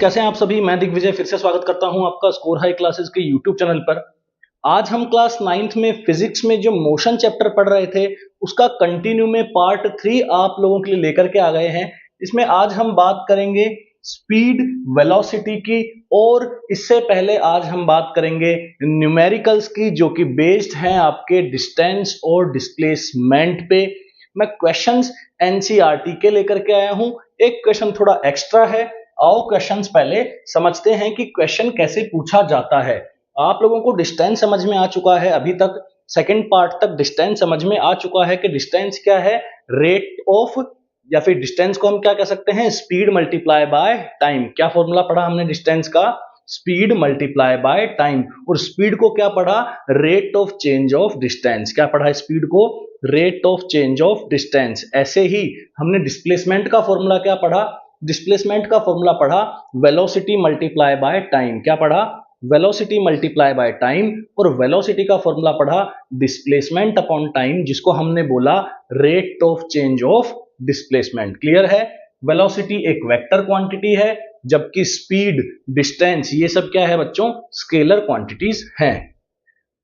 कैसे हैं आप सभी। मैं दिग्विजय फिर से स्वागत करता हूं आपका स्कोर हाई क्लासेस के यूट्यूब चैनल पर। आज हम क्लास 9th में फिजिक्स में जो मोशन चैप्टर पढ़ रहे थे उसका कंटिन्यू में पार्ट 3 आप लोगों के लिए लेकर के आ गए हैं। इसमें आज हम बात करेंगे स्पीड वेलोसिटी की, और इससे पहले आज हम बात करेंगे न्यूमेरिकल्स की, जो कि बेस्ड हैं आपके डिस्टेंस और डिस्प्लेसमेंट पे। मैं क्वेश्चंस एनसीईआरटी के लेकर के आया हूं। एक क्वेश्चन थोड़ा एक्स्ट्रा है। आओ क्वेश्चंस पहले समझते हैं कि क्वेश्चन कैसे पूछा जाता है। आप लोगों को डिस्टेंस समझ में आ चुका है, अभी तक सेकंड पार्ट तक डिस्टेंस समझ में आ चुका है कि डिस्टेंस क्या है, रेट ऑफ, या फिर डिस्टेंस को हम क्या कह सकते हैं, स्पीड मल्टीप्लाई बाय टाइम। क्या फॉर्मूला पढ़ा हमने डिस्टेंस का, स्पीड मल्टीप्लाई बाय टाइम। और स्पीड को क्या पढ़ा, rate of change of distance. क्या पढ़ा स्पीड को, rate of change of distance. ऐसे ही हमने डिस्प्लेसमेंट का फॉर्मूला क्या पढ़ा, डिस्प्लेसमेंट का फॉर्मूला पढ़ा वेलोसिटी मल्टीप्लाई बाय टाइम। क्या पढ़ा, वेलोसिटी मल्टीप्लाई बाय टाइम। और वेलोसिटी का फॉर्मूला पढ़ा डिस्प्लेसमेंट अपॉन टाइम, जिसको हमने बोला rate of change of displacement. Clear है। वेलोसिटी एक वेक्टर क्वांटिटी है, जबकि स्पीड, डिस्टेंस, ये सब क्या है बच्चों, स्केलर क्वांटिटीज हैं।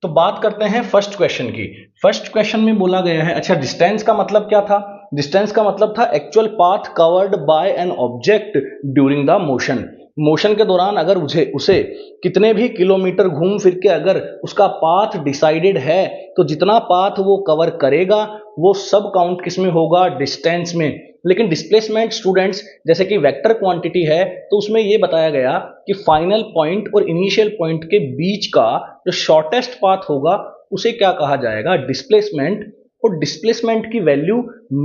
तो बात करते हैं फर्स्ट क्वेश्चन की। फर्स्ट क्वेश्चन में बोला गया है, अच्छा डिस्टेंस का मतलब क्या था, डिस्टेंस का मतलब था actual path covered by an object during the motion. Motion के दौरान अगर उसे कितने भी किलोमीटर घूम फिर के अगर उसका पाथ डिसाइडेड है, तो जितना पाथ वो कवर करेगा वो सब काउंट किस में होगा, डिस्टेंस में। लेकिन डिस्प्लेसमेंट स्टूडेंट्स जैसे कि वेक्टर क्वांटिटी है, तो उसमें ये बताया गया कि फाइनल पॉइंट और इनिशियल पॉइंट के बीच का जो शॉर्टेस्ट पाथ होगा उसे क्या कहा जाएगा, डिस्प्लेसमेंट। और डिस्प्लेसमेंट की वैल्यू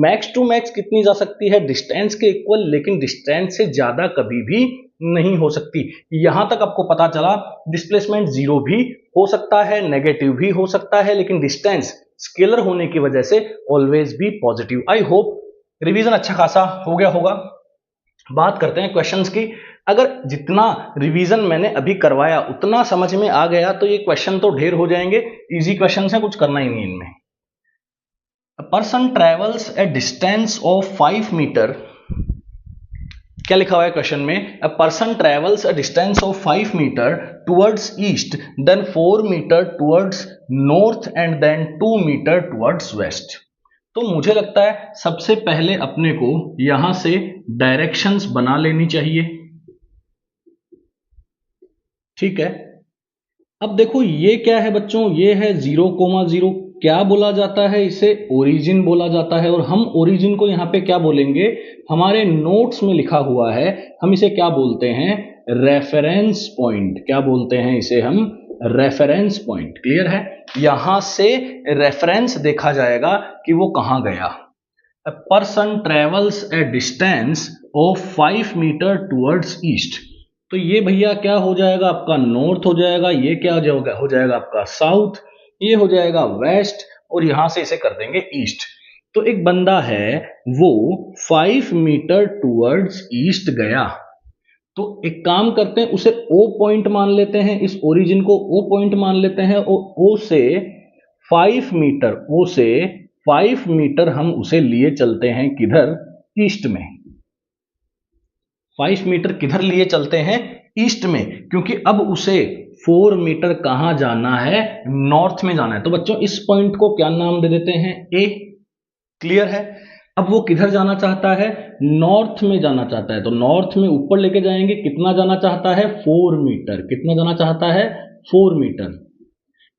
मैक्स टू मैक्स कितनी जा सकती है, डिस्टेंस के इक्वल, लेकिन डिस्टेंस से ज्यादा कभी भी नहीं हो सकती। यहां तक आपको पता चला डिस्प्लेसमेंट जीरो भी हो सकता है, नेगेटिव भी हो सकता है, लेकिन डिस्टेंस स्केलर होने की वजह से ऑलवेज भी पॉजिटिव। आई होप रिवीजन अच्छा खासा हो गया होगा। बात करते हैं क्वेश्चंस की। अगर जितना रिवीजन मैंने अभी करवाया उतना समझ में आ गया तो ये क्वेश्चन तो ढेर हो जाएंगे। इजी क्वेश्चन है, कुछ करना ही नहीं इनमें। A person travels a distance of 5 metre. क्या लिखा हुआ है क्वेश्चन में, a person travels a distance of 5 metre towards east, then 4 metre towards north and then 2 metre towards west। तो मुझे लगता है सबसे पहले अपने को यहां से डायरेक्शंस बना लेनी चाहिए। ठीक है। अब देखो ये क्या है बच्चों, ये है 0,0। क्या बोला जाता है इसे, ओरिजिन बोला जाता है। और हम ओरिजिन को यहाँ पे क्या बोलेंगे, हमारे नोट्स में लिखा हुआ है, हम इसे क्या बोलते हैं, रेफरेंस पॉइंट। क्या बोलते हैं इसे हम, रेफरेंस पॉइंट। क्लियर है। यहां से रेफरेंस देखा जाएगा कि वो कहां गया। A person travels a distance of 5 metre towards east. तो ये भैया क्या हो जाएगा, आपका नॉर्थ हो जाएगा। ये क्या हो जाएगा आपका साउथ। ये हो जाएगा वेस्ट। और यहां से इसे कर देंगे ईस्ट। तो एक बंदा है वो 5 मीटर टूवर्ड्स ईस्ट गया। तो एक काम करते हैं, उसे ओ पॉइंट मान लेते हैं, इस ओरिजिन को ओ पॉइंट मान लेते हैं। और ओ से 5 मीटर, ओ से 5 मीटर हम उसे लिए चलते हैं किधर, ईस्ट में। 5 मीटर किधर लिए चलते हैं, ईस्ट में, क्योंकि अब उसे 4 मीटर कहां जाना है, नॉर्थ में जाना है। तो बच्चों इस पॉइंट को क्या नाम दे देते हैं, ए। क्लियर है। अब वो किधर जाना चाहता है, नॉर्थ में जाना चाहता है। तो नॉर्थ में ऊपर लेके जाएंगे, कितना जाना चाहता है, 4 मीटर। कितना जाना चाहता है, 4 मीटर।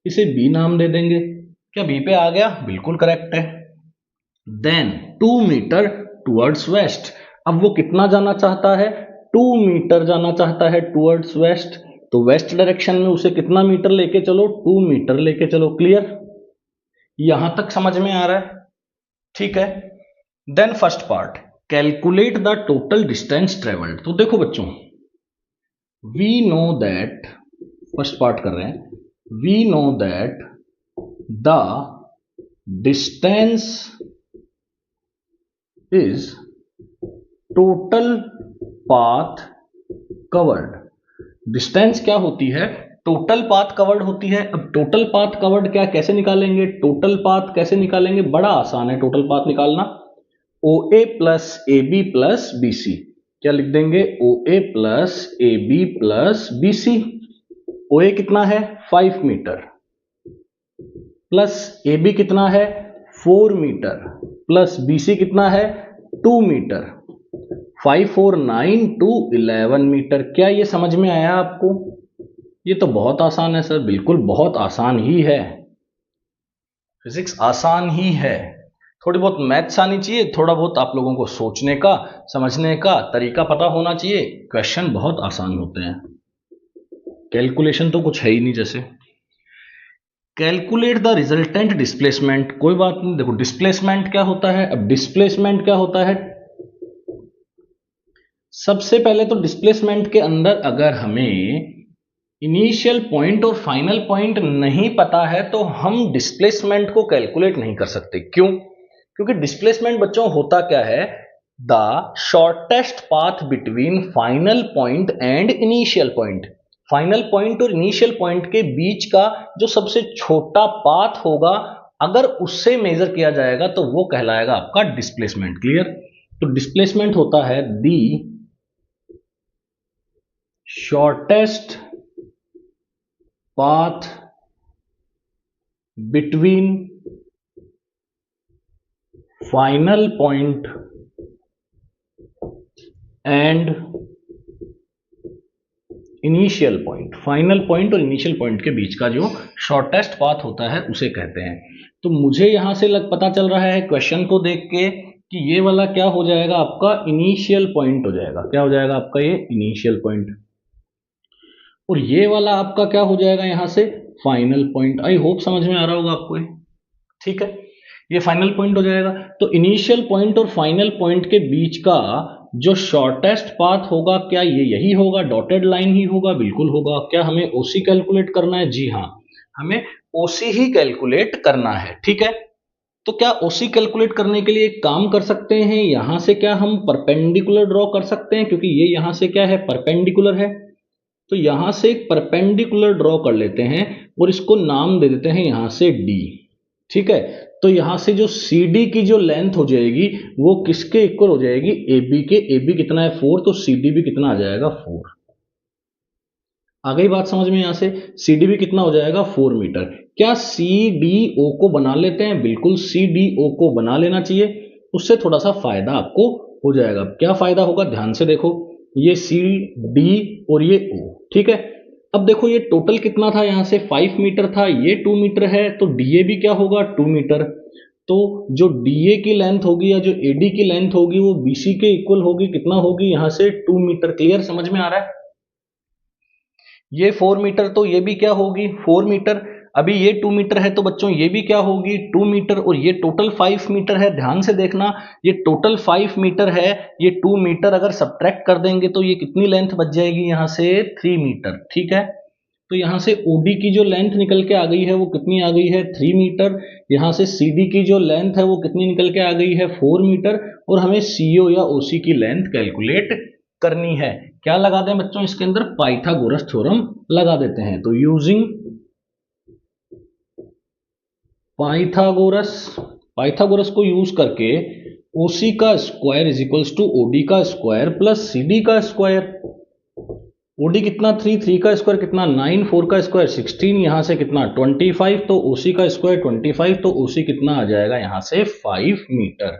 इसे बी नाम दे देंगे। क्या बी पे आ गया, बिल्कुल करेक्ट है। Then 2 metre towards west. अब वो कितना जाना चाहता है, 2 मीटर जाना चाहता है टुवर्ड्स वेस्ट। तो वेस्ट डायरेक्शन में उसे कितना मीटर लेके चलो, 2 मीटर लेके चलो। क्लियर, यहां तक समझ में आ रहा है। ठीक है। Then first part, calculate the total distance travelled. तो देखो बच्चों, we know that, first part कर रहे हैं, we know that the distance is total path covered. Distance क्या होती है, टोटल पाथ कवर्ड होती है। अब टोटल पाथ कवर्ड क्या, कैसे निकालेंगे, टोटल पाथ कैसे निकालेंगे, बड़ा आसान है टोटल पाथ निकालना। O A plus A B plus B C. क्या लिख देंगे, O A plus A B plus B C. O A कितना है 5 मीटर प्लस ए बी कितना है 4 मीटर प्लस बी सी कितना है 2 मीटर। 5 4 9 2 11 मीटर। क्या ये समझ में आया आपको? ये तो बहुत आसान है सर। बिल्कुल बहुत आसान ही है, फिजिक्स आसान ही है। थोड़ी बहुत मैथ्स आनी चाहिए, थोड़ा बहुत आप लोगों को सोचने का समझने का तरीका पता होना चाहिए। क्वेश्चन बहुत आसान होते हैं, कैलकुलेशन तो कुछ है ही नहीं। जैसे कैलकुलेट द रिजल्टेंट डिस्प्लेसमेंट, कोई बात नहीं। देखो डिस्प्लेसमेंट क्या होता है, अब डिस्प्लेसमेंट क्या होता है, सबसे पहले तो डिस्प्लेसमेंट के अंदर अगर हमें इनिशियल पॉइंट और फाइनल पॉइंट नहीं पता है तो हम डिस्प्लेसमेंट को कैलकुलेट नहीं कर सकते। क्यों? क्योंकि डिस्प्लेसमेंट बच्चों होता क्या है, the shortest path between final point and initial point. Final point और इनिशियल पॉइंट के बीच का जो सबसे छोटा पाथ होगा, अगर उससे मेजर किया जाएगा तो वो कहलाएगा आपका डिस्प्लेसमेंट। क्लियर? तो डिस्प्लेसमेंट होता है दी shortest path between final point and initial point. Final point और इनिशियल पॉइंट के बीच का जो शॉर्टेस्ट पाथ होता है उसे कहते हैं। तो मुझे यहां से पता चल रहा है क्वेश्चन को देख के कि ये वाला क्या हो जाएगा, आपका इनिशियल पॉइंट हो जाएगा। क्या हो जाएगा आपका, ये इनिशियल पॉइंट। और ये वाला आपका क्या हो जाएगा यहां से, फाइनल पॉइंट। आई होप समझ में आ रहा होगा आपको ये। ठीक है, ये फाइनल पॉइंट हो जाएगा। तो इनिशियल पॉइंट और फाइनल पॉइंट के बीच का जो शॉर्टेस्ट पाथ होगा, क्या ये यही होगा, डॉटेड लाइन ही होगा? बिल्कुल होगा। क्या हमें ओसी कैलकुलेट करना है? जी हाँ, हमें ओसी ही कैलकुलेट करना है। ठीक है, तो क्या ओसी कैलकुलेट करने के लिए एक काम कर सकते हैं, यहां से क्या हम परपेंडिकुलर ड्रॉ कर सकते हैं, क्योंकि ये यहां से क्या है, परपेंडिकुलर है। तो यहां से एक परपेंडिकुलर ड्रॉ कर लेते हैं और इसको नाम दे देते हैं यहां से डी। ठीक है, तो यहां से जो सी डी की जो लेंथ हो जाएगी वो किसके इक्वल हो जाएगी, ए बी के। ए बी कितना है 4, तो सी डी भी कितना आ जाएगा 4। आ गई बात समझ में? यहां से सी डी भी कितना हो जाएगा 4 मीटर। क्या सी डी ओ को बना लेते हैं? बिल्कुल सी डी ओ को बना लेना चाहिए, उससे थोड़ा सा फायदा आपको हो जाएगा। क्या फायदा होगा, ध्यान से देखो, ये सी डी और ये ओ। ठीक है, अब देखो ये टोटल कितना था, यहां से 5 मीटर था, ये 2 मीटर है, तो डीए भी क्या होगा 2 मीटर। तो जो डीए की लेंथ होगी या जो एडी की लेंथ होगी वो बीसी के इक्वल होगी, कितना होगी, यहां से 2 मीटर। क्लियर? समझ में आ रहा है? ये 4 मीटर, तो ये भी क्या होगी 4 मीटर। अभी ये 2 मीटर है तो बच्चों ये भी क्या होगी 2 मीटर, और ये टोटल 5 मीटर है। ध्यान से देखना, ये टोटल 5 मीटर है, ये 2 मीटर अगर सब्ट्रैक्ट कर देंगे तो ये कितनी लेंथ बच जाएगी, यहां से 3 मीटर। ठीक है, तो यहां से ओडी की जो लेंथ निकल के आ गई है वो कितनी आ गई है 3 मीटर। यहां से सीडी की जो लेंथ है वो कितनी निकल के आ गई है 4 मीटर। और हमें सीओ या ओसी की लेंथ कैलकुलेट करनी है। क्या लगा दें बच्चों इसके अंदर, पाइथागोरस थ्योरम लगा देते हैं। तो यूजिंग पाइथागोरस, पाइथागोरस को यूज करके ओसी का square is equals to OD का स्क्वायर प्लस सीडी का स्क्वायर। ओडी कितना 3, 3 का स्क्वायर कितना 9, 4 का स्क्वायर 16, यहां से कितना 25, तो ओसी का स्क्वायर 25, तो ओसी कितना आ जाएगा यहां से 5 मीटर।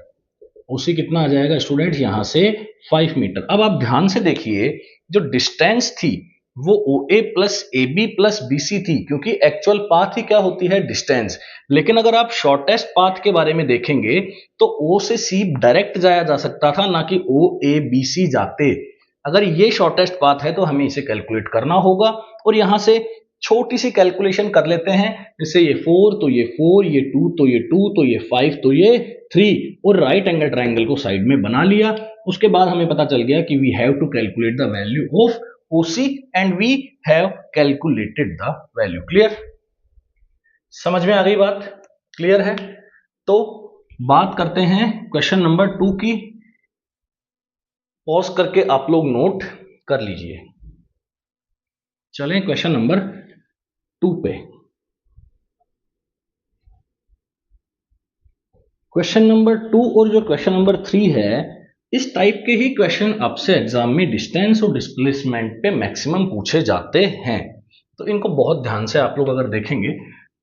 ओसी कितना आ जाएगा स्टूडेंट, यहां से 5 मीटर। अब आप ध्यान से देखिए, जो डिस्टेंस थी वो O A plus A B plus B C थी, क्योंकि एक्चुअल पाथ ही क्या होती है, डिस्टेंस। लेकिन अगर आप शॉर्टेस्ट पाथ के बारे में देखेंगे तो ओ से सी डायरेक्ट जाया जा सकता था, ना कि ओ ए बी सी जाते। अगर ये शॉर्टेस्ट पाथ है तो हमें इसे कैलकुलेट करना होगा, और यहां से छोटी सी कैलकुलेशन कर लेते हैं। जैसे ये 4 तो ये 4, ये 2 तो ये 2, तो ये 5 तो ये 3, और राइट एंगल ट्राइंगल को साइड में बना लिया। उसके बाद हमें पता चल गया कि we have to calculate the value of OC and we have calculated the value. Clear? समझ में आ गई बात? क्लियर है? तो बात करते हैं क्वेश्चन नंबर 2 की। पॉज करके आप लोग नोट कर लीजिए। चलें क्वेश्चन नंबर 2 पे। क्वेश्चन नंबर 2 और जो क्वेश्चन नंबर 3 है, इस टाइप के ही क्वेश्चन आपसे एग्जाम में डिस्टेंस और डिस्प्लेसमेंट पे मैक्सिमम पूछे जाते हैं, तो इनको बहुत ध्यान से आप लोग अगर देखेंगे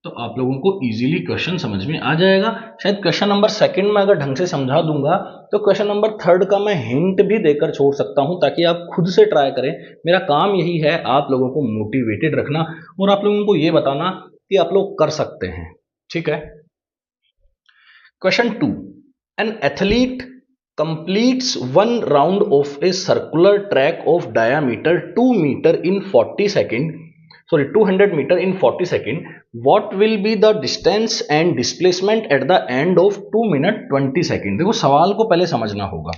तो आप लोगों को इजीली क्वेश्चन समझ में आ जाएगा। शायद क्वेश्चन नंबर सेकंड में अगर ढंग से समझा दूंगा तो क्वेश्चन नंबर थर्ड का मैं हिंट भी देकर छोड़ सकता हूं, ताकि आप खुद से ट्राई करें। मेरा काम यही है आप लोगों को मोटिवेटेड रखना और आप लोगों को ये बताना कि आप लोग कर सकते हैं। ठीक है। Question 2, an athlete completes one round of a circular track of diameter 2 meter in 40 second, 200 meter in 40 second. What will be the distance and displacement at the end of 2 minute 20 second? देखो सवाल को पहले समझना होगा।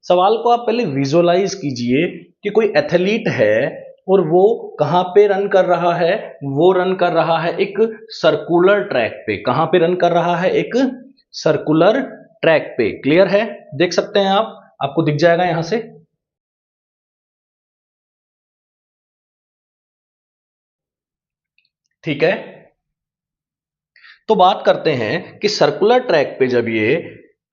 सवाल को आप पहले विजुअलाइज कीजिए कि कोई एथलीट है और वो कहां पे रन कर रहा है। वो रन कर रहा है एक सर्कुलर ट्रैक पे। कहां पे रन कर रहा है? एक सर्कुलर ट्रैक पे। क्लियर है? देख सकते हैं आप, आपको दिख जाएगा यहां से। ठीक है, तो बात करते हैं कि सर्कुलर ट्रैक पे जब ये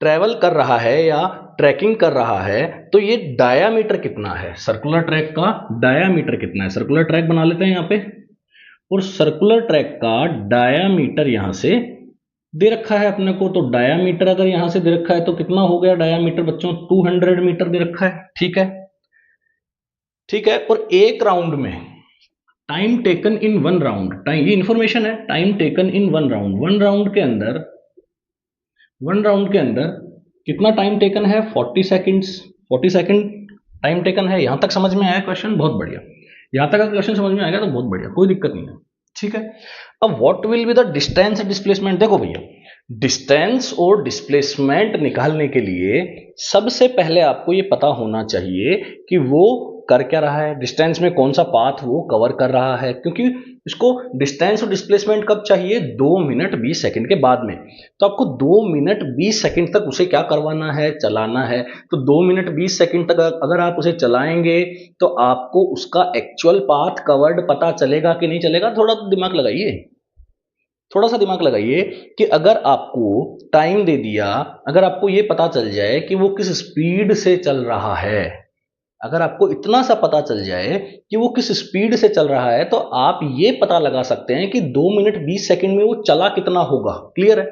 ट्रेवल कर रहा है या ट्रैकिंग कर रहा है तो ये डायामीटर कितना है? सर्कुलर ट्रैक का डायामीटर कितना है? सर्कुलर ट्रैक बना लेते हैं यहां पे, और सर्कुलर ट्रैक का डायामीटर यहां से दे रखा है अपने को। तो डायामीटर अगर यहां से दे रखा है तो कितना हो गया डायामीटर बच्चों? 200 मीटर दे रखा है। ठीक है, ठीक है। और एक राउंड में time taken in one round, time, ये इंफॉर्मेशन है, time taken in one round, one round के अंदर कितना टाइम टेकन है? 40 सेकंड्स, 40 सेकंड टाइम टेकन है। यहां तक समझ में आया क्वेश्चन? बहुत बढ़िया। यहां तक अगर क्वेश्चन समझ में आएगा तो बहुत बढ़िया, कोई दिक्कत नहीं है। ठीक है। अब what will be the distance and displacement? देखो भैया, डिस्टेंस और डिस्प्लेसमेंट निकालने के लिए सबसे पहले आपको ये पता होना चाहिए कि वो कर क्या रहा है, डिस्टेंस में कौन सा पाथ वो कवर कर रहा है। क्योंकि इसको डिस्टेंस और डिस्प्लेसमेंट कब चाहिए? 2 मिनट 20 सेकंड के बाद में। तो आपको 2 मिनट 20 सेकंड तक उसे क्या करवाना है? चलाना है। तो 2 मिनट 20 सेकंड तक अगर आप उसे चलाएंगे तो आपको उसका एक्चुअल पाथ कवर्ड पता चलेगा कि नहीं चलेगा? थोड़ा दिमाग लगाइए, थोड़ा सा दिमाग लगाइए कि अगर आपको टाइम दे दिया, अगर आपको ये पता चल जाए कि वो किस स्पीड से चल रहा है, अगर आपको इतना सा पता चल जाए कि वो किस स्पीड से चल रहा है, तो आप ये पता लगा सकते हैं कि 2 मिनट 20 सेकंड में वो चला कितना होगा। क्लियर है?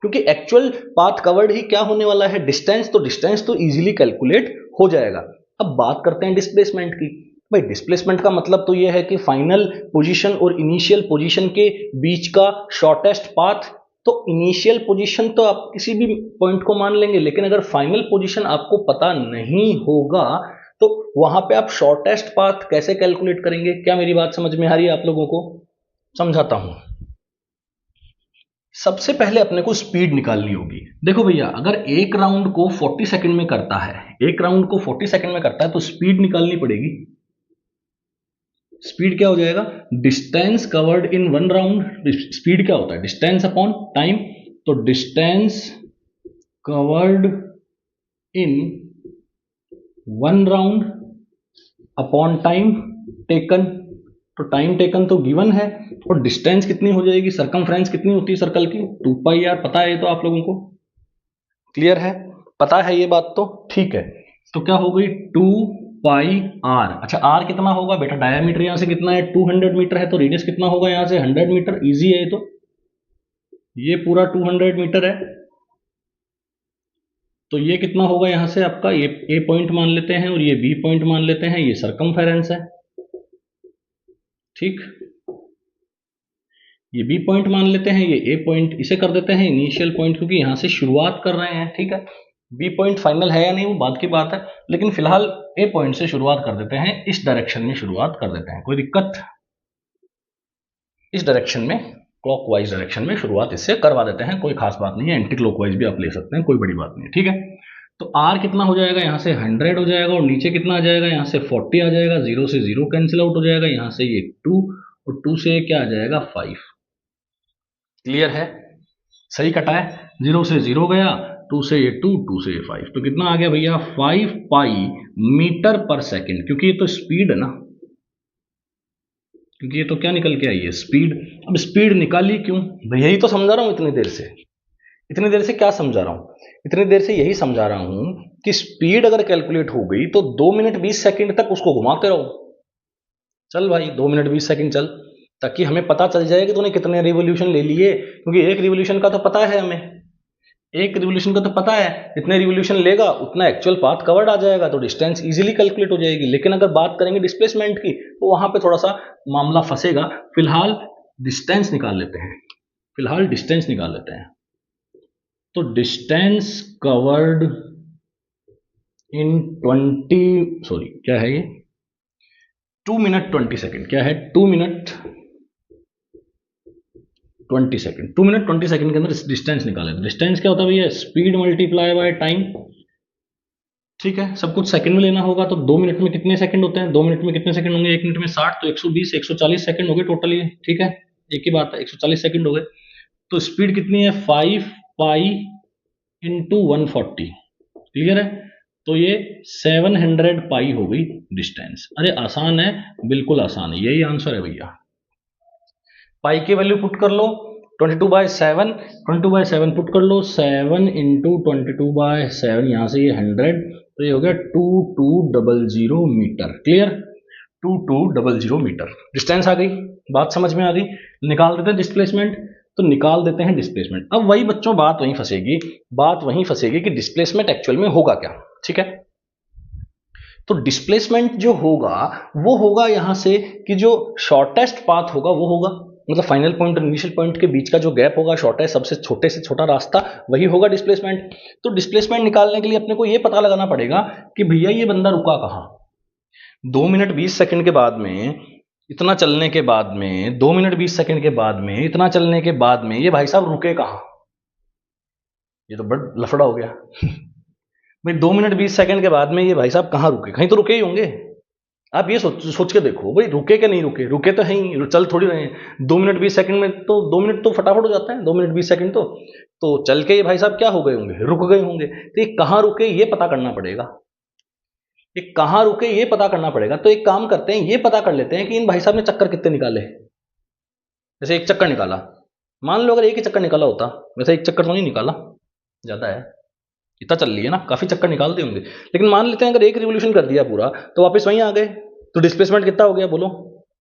क्योंकि एक्चुअल पाथ कवर्ड ही क्या होने वाला है? डिस्टेंस। तो डिस्टेंस तो इजीली कैलकुलेट हो जाएगा। अब बात करते हैं डिस्प्लेसमेंट की। भाई डिस्प्लेसमेंट का मतलब तो ये है कि फाइनल पोजीशन और इनिशियल पोजीशन के बीच का शॉर्टेस्ट पाथ। तो इनिशियल पोजीशन तो आप किसी भी पॉइंट को मान लेंगे, लेकिन अगर फाइनल पोजीशन आपको पता नहीं होगा तो वहां पे आप शॉर्टेस्ट पाथ कैसे कैलकुलेट करेंगे? क्या मेरी बात समझ में आ रही है आप लोगों को? समझाता हूं। सबसे पहले अपने को स्पीड निकालनी होगी। देखो भैया, अगर एक राउंड को 40 सेकंड में करता है, एक राउंड को 40 सेकंड में करता है, तो स्पीड निकालनी पड़ेगी। स्पीड क्या हो जाएगा? Distance covered in one round. Speed क्या होता है? Distance upon time. तो distance covered in one round upon time taken. तो टाइम टेकन तो गिवन है, और डिस्टेंस कितनी हो जाएगी? सरकमफ्रेंस कितनी होती है सर्कल की? 2 पाई आर। पता है ये तो आप लोगों को? क्लियर है? पता है ये बात तो? ठीक है। तो क्या हो गई? 2 पाई आर। अच्छा, आर कितना होगा बेटा? डायमीटर यहां से कितना है? 200 मीटर है, तो रेडियस कितना होगा यहां से? 100 मीटर। इजी है ये तो, ये पूरा 200 मीटर है। तो ये कितना होगा यहां से आपका? ये ए पॉइंट मान लेते हैं और ये बी पॉइंट मान लेते हैं, ये सरकमफेरेंस है। ठीक, ये बी पॉइंट मान लेते हैं, ये ए पॉइंट, इसे कर देते हैं इनिशियल पॉइंट, क्योंकि यहां से शुरुआत कर रहे हैं। ठीक है, बी पॉइंट फाइनल है या नहीं वो बात की बात है, लेकिन फिलहाल ए पॉइंट से शुरुआत कर देते हैं, इस डायरेक्शन में शुरुआत कर देते हैं। कोई दिक्कत? इस डायरेक्शन में, क्लॉकवाइज डायरेक्शन में शुरुआत इससे करवा देते हैं, कोई खास बात नहीं है। एंटी क्लॉकवाइज भी आप ले सकते हैं, कोई बड़ी बात नहीं है। ठीक है, तो आर कितना हो जाएगा? यहां से 100 हो जाएगा, और नीचे कितना आ जाएगा? यहां से 40 आ जाएगा, 0 से 0 कैंसिल आउट हो जाएगा, यहां से ये 2, और 2 से क्या आ जाएगा? 5। क्लियर है? सही कटा है। 0 से 0 गया, 2 से ये 2, 2 से ये 5, तो कितना आ गया भैया? 5 पाई मीटर पर सेकेंड। क्योंकि ये तो स्पीड है ना, क्योंकि ये तो क्या निकल के आई है? स्पीड। अब स्पीड निकाली क्यों भैया? यही तो समझा रहा हूं इतनी देर से। इतनी देर से क्या समझा रहा हूं? इतनी देर से यही समझा रहा हूं कि स्पीड अगर कैलकुलेट हो गई तो 2 मिनट 20 सेकंड तक उसको घुमाते रहो। चल भाई 2 मिनट 20 सेकंड चल, ताकि हमें पता चल जाए कि तूने कितने रिवॉल्यूशन ले लिए, क्योंकि एक रिवॉल्यूशन का तो पता है हमें, एक रिवॉल्यूशन का तो पता है जितने रिवॉल्यूशन लेगा उतना एक्चुअल पाथ कवर्ड आ जाएगा, तो डिस्टेंस इजीली कैलकुलेट हो जाएगी। लेकिन अगर बात करेंगे डिस्प्लेसमेंट की तो वहां पे थोड़ा सा मामला फंसेगा। फिलहाल डिस्टेंस निकाल लेते हैं, फिलहाल डिस्टेंस निकाल लेते हैं। तो डिस्टेंस कवर्ड इन 20 सॉरी क्या है ये 2 मिनट 20 सेकंड, क्या है 2 मिनट 20 सेकंड, 2 मिनट 20 सेकंड के अंदर डिस्टेंस निकाले। डिस्टेंस क्या होता है भैया, स्पीड मल्टीप्लाई बाय टाइम। ठीक है, सब कुछ सेकंड में लेना होगा, तो 2 मिनट में कितने सेकंड होते हैं, 2 मिनट में कितने सेकंड होंगे, 1 मिनट में 60, तो 120 140 सेकंड हो गए टोटली। ठीक है, एक ही बात है, 140 सेकंड हो गए। तो स्पीड कितनी है 5 पाई इंटू 140, क्लियर है। तो ये 700 पाई हो गई डिस्टेंस। अरे आसान है, बिल्कुल आसान है, यही आंसर है भैया। पाई की वैल्यू पुट कर लो 22/7, 22/7 पुट कर लो, 7 इंटू 22/7, यहाँ से ये 100, तो ये हो गया 2200 मीटर। क्लियर, 2200 मीटर डिस्टेंस आ गई, बात समझ में आ गई। निकाल देते हैं डिस्प्लेसमेंट, तो निकाल देते हैं डिस्प्लेसमेंट। अब वही बच्चों बात वहीं फंसेगी, बात वहीं फंसेगी कि डिस्प्लेसमेंट एक्चुअल में होगा क्या। ठीक है, तो डिस्प्लेसमेंट जो होगा वो होगा यहां से कि जो शॉर्टेस्ट पाथ होगा वो होगा, मतलब फाइनल पॉइंट और इनिशियल पॉइंट के बीच का जो गैप होगा, शॉर्टेस्ट सबसे छोटे से छोटा रास्ता, वही होगा डिस्प्लेसमेंट। तो डिस्प्लेसमेंट निकालने के लिए अपने को ये पता लगाना पड़ेगा कि भैया ये बंदा रुका कहाँ। 2 मिनट 20 सेकंड के बाद में इतना चलने के बाद में, 2 मिनट 20 सेकंड के बाद में इतना चलने के बाद में ये भाई साहब रुके कहाँ, ये तो बड़ा लफड़ा हो गया। भाई 2 मिनट 20 सेकंड के बाद में ये भाई साहब कहाँ रुके, कहीं तो रुके ही होंगे। आप ये सोच के देखो भाई, रुके कि नहीं रुके, रुके तो है ही, चल थोड़ी रहे हैं। 2 मिनट 20 सेकंड में तो 2 मिनट तो फटाफट हो जाता है, 2 मिनट 20 सेकंड तो चल के ये भाई साहब क्या हो गए होंगे, रुक गए होंगे। तो ये कहाँ रुके ये पता करना पड़ेगा, ये कहाँ रुके ये पता करना पड़ेगा। तो एक काम करते हैं, ये पता कर लेते हैं कि इन भाई साहब ने चक्कर कितने निकाले। जैसे एक चक्कर निकाला, मान लो अगर एक ही चक्कर निकाला होता, वैसे एक चक्कर तो नहीं निकाला, ज्यादा है, इतना चल रही है ना, काफी चक्कर निकालते होंगे। लेकिन मान लेते हैं अगर एक रिवोल्यूशन कर दिया पूरा तो वापस वहीं आ गए, तो डिस्प्लेसमेंट कितना हो गया बोलो,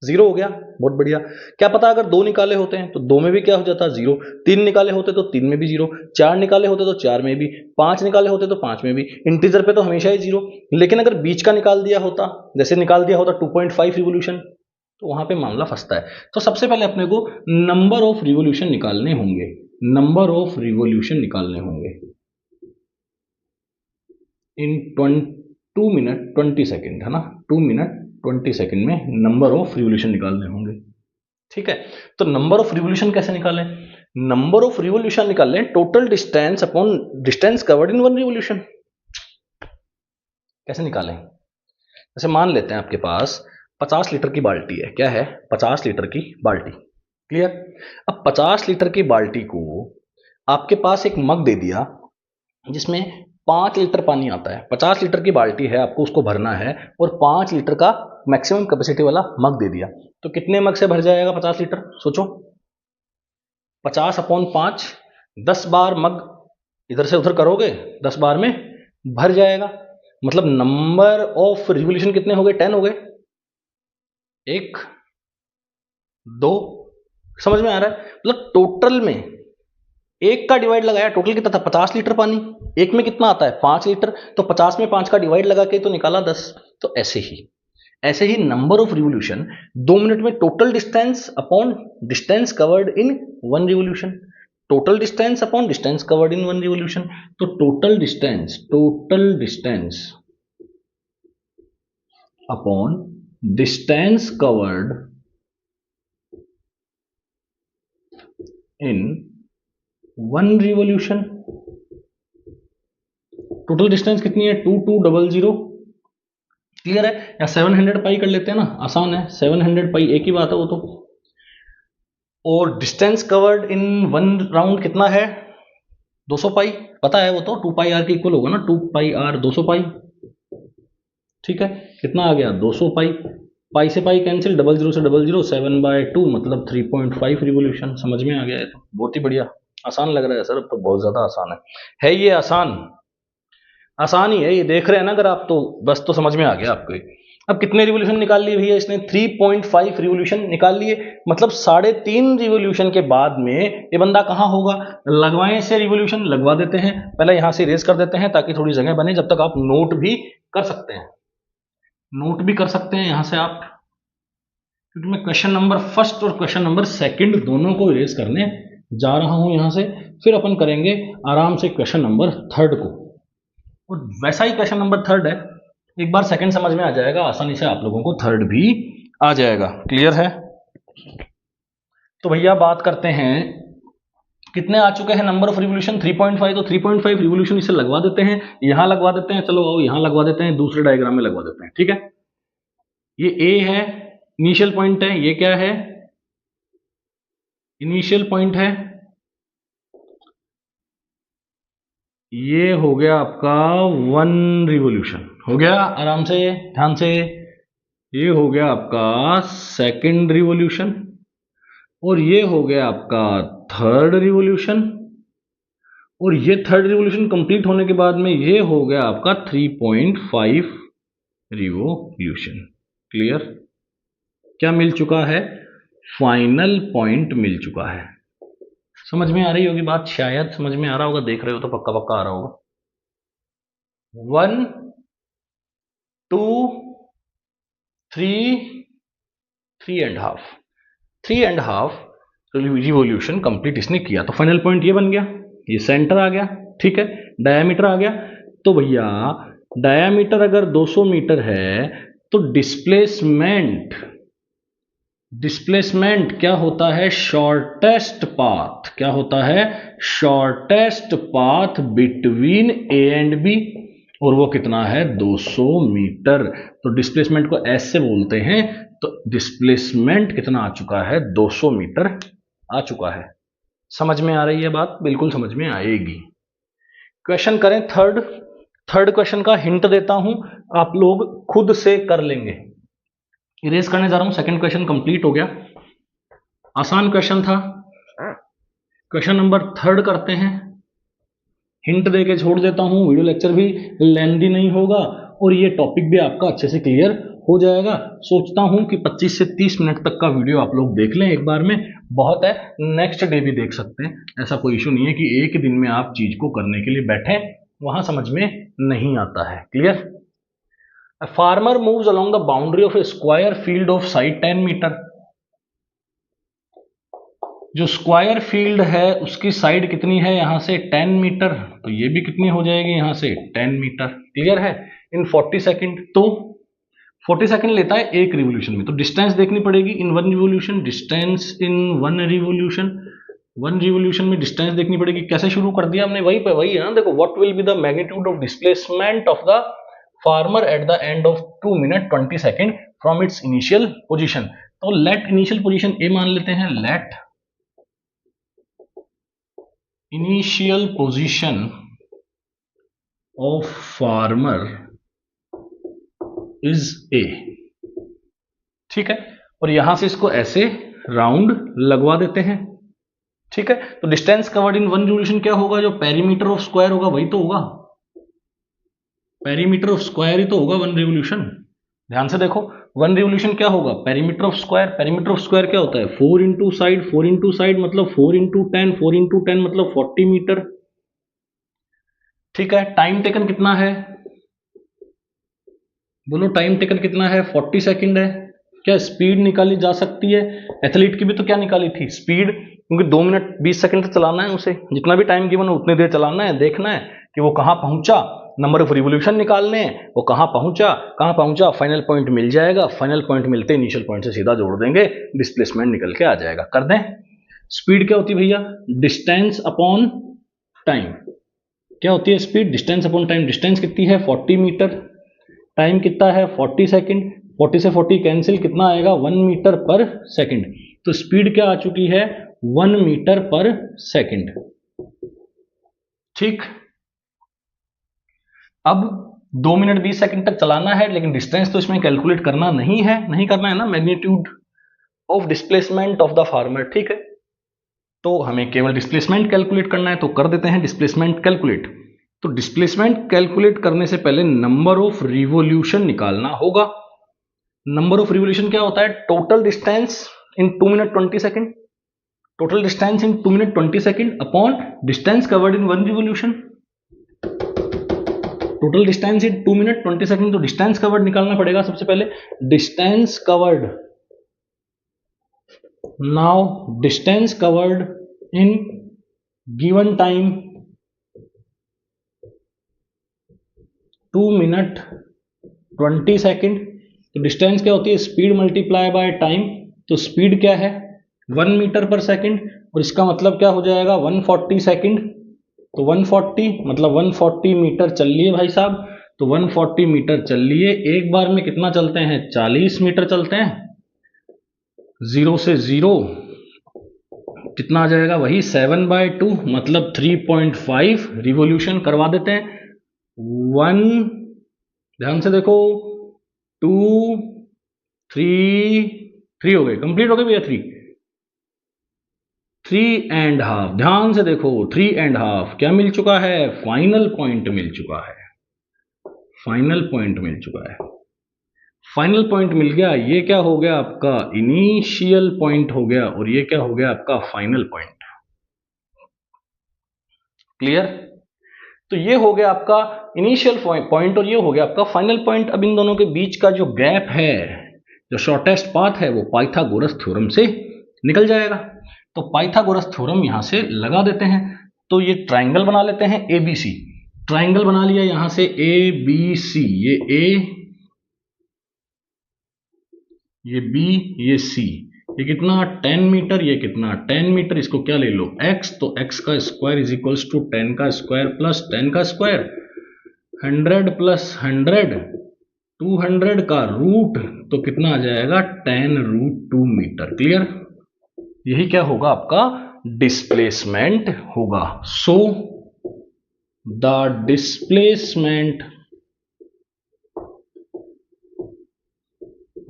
0 हो गया। बहुत बढ़िया। क्या पता अगर 2 निकाले होते हैं तो 2 में भी क्या हो जाता, 0। 3 निकाले होते तो 3 में भी 0, 4 निकाले होते तो 4 में भी, 5 निकाले होते तो 5 में भी। इंटीजर पे तो हमेशा ही 0। लेकिन अगर बीच का निकाल दिया होता, जैसे निकाल दिया होता 2.5 रिवोल्यूशन, तो वहां पे मामला फंसता है। तो सबसे पहले अपने को नंबर ऑफ रिवोल्यूशन निकालने होंगे, नंबर ऑफ रिवोल्यूशन निकालने होंगे इन 2 मिनट 20 सेकेंड, है ना, 2 मिनट 20 सेकेंड में नंबर ऑफ रिवोल्यूशन निकालने होंगे। ठीक है, तो नंबर ऑफ रिवोल्यूशन कैसे निकालें, नंबर ऑफ रिवोल्यूशन निकालें total distance upon distance covered in 1 revolution. कैसे निकालें, जैसे मान लेते हैं आपके पास 50 लीटर की बाल्टी है, क्या है 50 लीटर की बाल्टी। क्लियर। अब 50 लीटर की बाल्टी को आपके पास एक मग दे दिया जिसमें 5 लीटर पानी आता है। 50 लीटर की बाल्टी है, आपको उसको भरना है, और 5 लीटर का मैक्सिमम कैपेसिटी वाला मग दे दिया, तो कितने मग से भर जाएगा 50 लीटर, सोचो। 50/5, 10 बार मग इधर से उधर करोगे, 10 बार में भर जाएगा। मतलब नंबर ऑफ रिवोल्यूशन कितने हो गए, 10 हो गए। 1 2, समझ में आ रहा है। मतलब टोटल में एक का डिवाइड लगाया, टोटल कितना था 50 लीटर पानी, एक में कितना आता है 5 लीटर, तो 50 में 5 का डिवाइड लगा के तो निकाला 10। तो ऐसे ही नंबर ऑफ रिवोल्यूशन 2 मिनट में total distance upon distance covered in 1 revolution, total distance upon distance covered in 1 revolution. तो total distance upon distance covered in 1 revolution, total distance कितनी है 2200। क्लियर है, या 700 पाई कर लेते हैं ना, आसान है, 700 पाई एक ही बात है वो तो। और डिस्टेंस कवर्ड इन 1 राउंड कितना है 200 पाई, पता है वो तो 2 पाई आर के इक्वल होगा ना, 2 पाई आर 200 पाई। ठीक है, कितना आ गया 200 पाई, पाई से पाई कैंसिल, 00 से 00, 7/2 मतलब 3.5 रिवोल्यूशन। समझ में आ गया है, तो बहुत ही बढ़िया, आसान लग रहा है सर, अब तो बहुत ज्यादा आसान है ये आसान। आसान ही है, ये देख रहे हैं ना अगर आप, तो बस तो समझ में आ गया आपको। अब कितने रिवोल्यूशन निकाल लिए भैया इसने? 3.5 रिवोल्यूशन निकाल लिए। मतलब 3.5 रिवोल्यूशन के बाद में ये बंदा कहाँ होगा? लगवाएं इसे रिवोल्यूशन, लगवा देते हैं। पहले यहां से इरेज कर देते हैं ताकि थोड़ी जगह बने, जब तक आप नोट भी कर सकते हैं, नोट भी कर सकते हैं यहां से आप, क्योंकि मैं क्वेश्चन नंबर फर्स्ट और क्वेश्चन नंबर सेकंड दोनों को इरेज करने जा रहा हूं यहां से। फिर अपन करेंगे आराम से क्वेश्चन नंबर थर्ड को, और वैसा ही क्वेश्चन नंबर थर्ड है, एक बार सेकंड समझ में आ जाएगा आसानी से, आप लोगों को थर्ड भी आ जाएगा। क्लियर है? तो भैया बात करते हैं कितने आ चुके हैं नंबर ऑफ रिवोल्यूशन? 3.5। तो 3.5 रिवोल्यूशन इसे लगवा देते हैं, यहां लगवा देते हैं, चलो आओ यहां लगवा देते हैं, दूसरे डायग्राम में लगवा देते हैं। ठीक है, ये ए है, इनिशियल पॉइंट है, ये क्या है? इनिशियल पॉइंट है, ये हो गया आपका 1 रिवोल्यूशन, हो गया आराम से ध्यान से। ये हो गया आपका सेकंड रिवोल्यूशन, और ये हो गया आपका थर्ड रिवोल्यूशन, और ये थर्ड रिवोल्यूशन कंप्लीट होने के बाद में ये हो गया आपका 3.5 रिवोल्यूशन। क्लियर? क्या मिल चुका है? फाइनल पॉइंट मिल चुका है। समझ में आ रही होगी बात, शायद समझ में आ रहा होगा, देख रहे हो तो पक्का पक्का आ रहा होगा। 1 2 3 3.5 3.5 रिवोल्यूशन कंप्लीट इसने किया, तो फाइनल पॉइंट ये बन गया, ये सेंटर आ गया। ठीक है, डायामीटर आ गया। तो भैया डायामीटर अगर 200 मीटर है तो डिस्प्लेसमेंट, डिस्प्लेसमेंट क्या होता है? Shortest path. क्या होता है? Shortest path between A and B, और वो कितना है? 200 मीटर। तो डिस्प्लेसमेंट को ऐसे बोलते हैं। तो डिस्प्लेसमेंट कितना आ चुका है? 200 मीटर आ चुका है। समझ में आ रही है बात? बिल्कुल समझ में आएगी। क्वेश्चन करें थर्ड। थर्ड क्वेश्चन का हिंट देता हूं, आप लोग खुद से कर लेंगे। इरेज करने जा रहा हूं, सेकंड क्वेश्चन कंप्लीट हो गया, आसान क्वेश्चन था। क्वेश्चन नंबर थर्ड करते हैं, हिंट दे के छोड़ देता हूं, वीडियो लेक्चर भी लेंदी नहीं होगा और ये टॉपिक भी आपका अच्छे से क्लियर हो जाएगा। सोचता हूं कि 25 से 30 मिनट तक का वीडियो आप लोग देख लें एक बार में, बहुत है, नेक्स्ट डे भी देख सकते हैं, ऐसा कोई इशू नहीं है कि एक दिन में आप चीज को करने के लिए बैठे, वहां समझ में नहीं आता है। Clear? A farmer moves along the boundary of a square field of side 10 metre. जो स्क्वायर फील्ड है उसकी साइड कितनी है यहां से? 10 मीटर। तो ये भी कितनी हो जाएगी यहां से? 10 मीटर। क्लियर है? इन 40 सेकंड, तो 40 सेकंड लेता है एक रिवोल्यूशन में, तो डिस्टेंस देखनी पड़ेगी इन 1 revolution, distance in 1 revolution, 1 revolution में डिस्टेंस देखनी पड़ेगी। कैसे शुरू कर दिया हमने? वही पे वही है ना, देखो, what will be the magnitude of displacement of the farmer at the end of 2 minute 20 second from its initial position. तो लेट इनिशियल पोजीशन ए मान लेते हैं, let initial position of farmer is A. ठीक है, और यहां से इसको ऐसे राउंड लगवा देते हैं। ठीक है, तो डिस्टेंस कवर्ड इन 1 रिवोल्यूशन क्या होगा? जो पेरीमीटर ऑफ स्क्वायर होगा वही तो होगा, पेरीमीटर ऑफ स्क्वायर ही तो होगा 1 रिवोल्यूशन। ध्यान से देखो, 1 रिवोल्यूशन क्या होगा? Perimeter of square. Perimeter of square क्या होता है? 4 इंटू साइड, 4 इंटू साइड मतलब 4 इंटू 10, 4 इंटू 10 मतलब 40 मीटर। ठीक है, टाइम टेकन कितना है? बोलो, टाइम टेकन कितना है? 40 सेकंड है। क्या स्पीड निकाली जा सकती है? एथलीट की भी तो क्या निकाली थी? स्पीड, क्योंकि 2 मिनट 20 सेकंड तक चलाना है उसे, जितना भी टाइम गिवन हो उतनी देर चलाना है, देखना है कि वो कहां पहुंचा, नंबर ऑफ रिवोल्यूशन निकालने हैं, वो कहां पहुंचा, फाइनल पॉइंट मिल जाएगा, फाइनल पॉइंट मिलते इनिशियल पॉइंट से सीधा जोड़ देंगे, डिस्प्लेसमेंट निकल के आ जाएगा। कर दें? स्पीड क्या होती है भैया? Distance upon time. क्या होती है speed? Distance upon time. Distance कितनी है? 40 मीटर। टाइम कितना है? 40 सेकंड। 40 से 40 कैंसिल, कितना आएगा? 1 मीटर पर सेकंड। तो स्पीड क्या आ चुकी है? 1 मीटर पर सेकंड। ठीक, अब 2 मिनट 20 सेकंड तक चलाना है, लेकिन डिस्टेंस तो इसमें कैलकुलेट करना नहीं है, नहीं करना है ना, magnitude of displacement of the farmer. ठीक है, तो हमें केवल डिस्प्लेसमेंट कैलकुलेट करना है, तो कर देते हैं डिस्प्लेसमेंट कैलकुलेट। तो डिस्प्लेसमेंट कैलकुलेट करने से पहले नंबर ऑफ रिवोल्यूशन निकालना होगा। नंबर ऑफ रिवोल्यूशन क्या होता है? Total distance in 2 minute 20 second, total distance in 2 minute 20 second upon distance covered in 1 revolution. Total distance in 2 minute 20 second, तो डिस्टेंस कवर्ड निकालना पड़ेगा सबसे पहले। Distance covered, now distance covered in given time 2 minute 20 second. तो distance क्या होती है? Speed multiply by time. तो स्पीड क्या है? 1 मीटर पर सेकेंड, और इसका मतलब क्या हो जाएगा? 140 सेकेंड। तो 140 मतलब 140 मीटर चल लिए भाई साहब। तो 140 मीटर चल लिए, एक बार में कितना चलते हैं? 40 मीटर चलते हैं। 0 से 0 कितना आ जाएगा? वही 7/2 मतलब 3.5 रिवोल्यूशन करवा देते हैं। 1, ध्यान से देखो, 2, 3 हो गए, कंप्लीट हो गए भैया। 3.5, ध्यान से देखो, 3.5 क्या मिल चुका है? फाइनल पॉइंट मिल चुका है। फाइनल पॉइंट मिल चुका है। फाइनल पॉइंट मिल गया। ये क्या हो गया? आपका इनिशियल पॉइंट हो गया, और ये क्या हो गया? आपका फाइनल पॉइंट। क्लियर? तो ये हो गया आपका इनिशियल पॉइंट, और ये हो गया आपका फाइनल पॉइंट। अब इन दोनों के बीच का जो गैप है, जो शॉर्टेस्ट पाथ है, वो पाइथागोरस थ्योरम से निकल जाएगा। तो पाइथागोरस थ्योरम यहां से लगा देते हैं। तो ये ट्राइंगल बना लेते हैं ABC। ट्राइंगल बना लिया यहां से ABC, ये A, ये B, ये C। ये कितना? 10 मीटर। ये कितना? 10 मीटर। इसको क्या ले लो? x। तो x का स्क्वायर इज इक्वल्स टू 10 का स्क्वायर प्लस 10 का स्क्वायर। 100 प्लस 100, 200 का रूट, तो कितना आ जाएगा? 10√2 मीटर। क्लियर? यही क्या होगा? आपका डिस्प्लेसमेंट होगा। So the displacement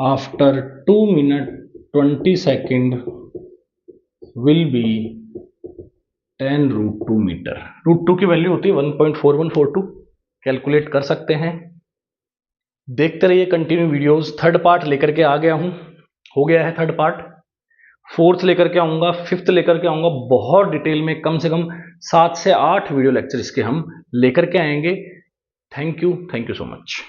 after 2 minute 20 second will be 10√2 metre. √2 की वैल्यू होती है 1.4142, कैलकुलेट कर सकते हैं। देखते रहिए कंटिन्यू वीडियोस। थर्ड पार्ट लेकर के आ गया हूं, हो गया है थर्ड पार्ट। फोर्थ लेकर के आऊंगा, फिफ्थ लेकर के आऊंगा, बहुत डिटेल में, कम से कम 7 से 8 वीडियो लेक्चर इसके हम लेकर के आएंगे। Thank you so much.